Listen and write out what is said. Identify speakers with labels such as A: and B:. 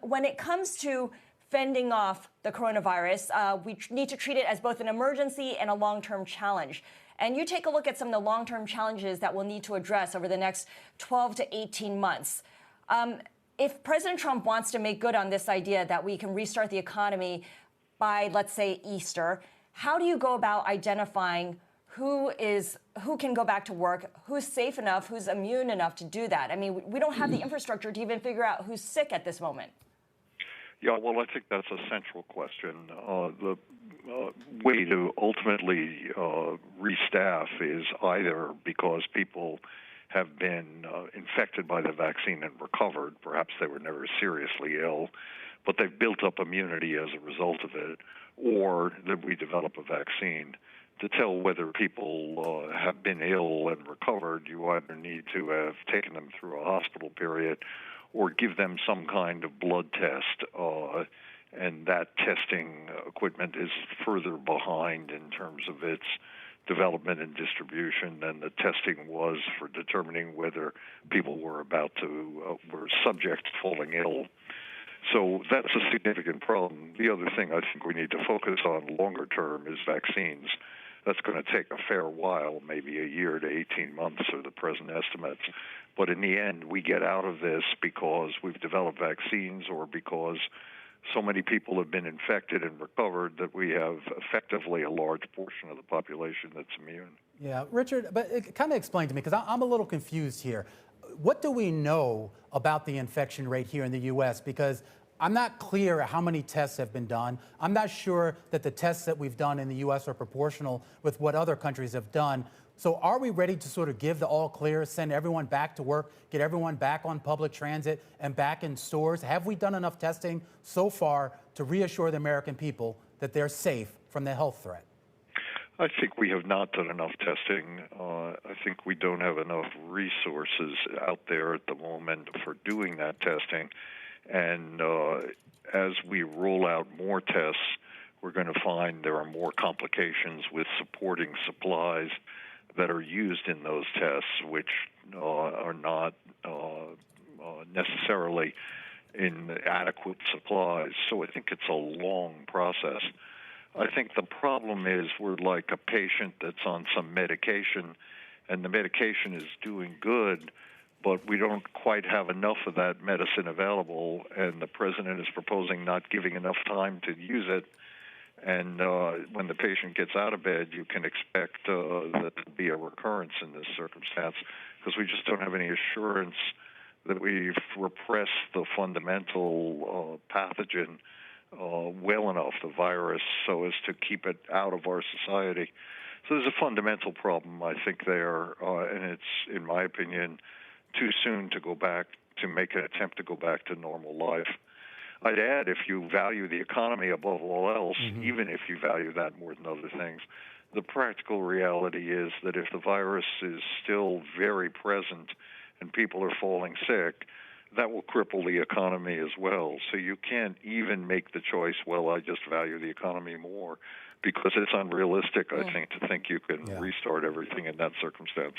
A: when it comes to fending off the coronavirus, we need to treat it as both an emergency and a long-term challenge. And you take a look at some of the long-term challenges that we'll need to address over the next 12 to 18 months. If President Trump wants to make good on this idea that we can restart the economy by, let's say, Easter, how do you go about identifying who can go back to work, who's safe enough, who's immune enough to do that? I mean, we don't have the infrastructure to even figure out who's sick at this moment.
B: Yeah, well, I think that's a central question. The way to ultimately restaff is either because people have been infected by the vaccine and recovered, perhaps they were never seriously ill, but they've built up immunity as a result of it, or that we develop a vaccine. To tell whether people have been ill and recovered, you either need to have taken them through a hospital period or give them some kind of blood test, and that testing equipment is further behind in terms of its development and distribution than the testing was for determining whether people were were subject to falling ill. So that's a significant problem. The other thing I think we need to focus on longer term is vaccines. That's going to take a fair while, maybe a year to 18 months are the present estimates. But in the end, we get out of this because we've developed vaccines or because so many people have been infected and recovered that we have effectively a large portion of the population that's immune.
C: Yeah, Richard, but kind of explain to me, because I'm a little confused here. What do we know about the infection rate here in the U.S.? Because I'm not clear how many tests have been done. I'm not sure that the tests that we've done in the U.S. are proportional with what other countries have done. So are we ready to sort of give the all clear, send everyone back to work, get everyone back on public transit and back in stores? Have we done enough testing so far to reassure the American people that they're safe from the health threat?
B: I think we have not done enough testing. I think we don't have enough resources out there at the moment for doing that testing. And as we roll out more tests, we're going to find there are more complications with supporting supplies that are used in those tests, which are not necessarily in adequate supplies. So I think it's a long process. I think the problem is we're like a patient that's on some medication, and the medication is doing good, but we don't quite have enough of that medicine available, and the president is proposing not giving enough time to use it. And when the patient gets out of bed, you can expect that there'll be a recurrence in this circumstance because we just don't have any assurance that we've repressed the fundamental pathogen well enough, the virus, so as to keep it out of our society. So there's a fundamental problem, I think, there, and it's, in my opinion, too soon to go back, to make an attempt to go back to normal life. I'd add, if you value the economy above all else, even if you value that more than other things, the practical reality is that if the virus is still very present and people are falling sick, that will cripple the economy as well. So you can't even make the choice, well, I just value the economy more, because it's unrealistic, I think, to think you can restart everything in that circumstance.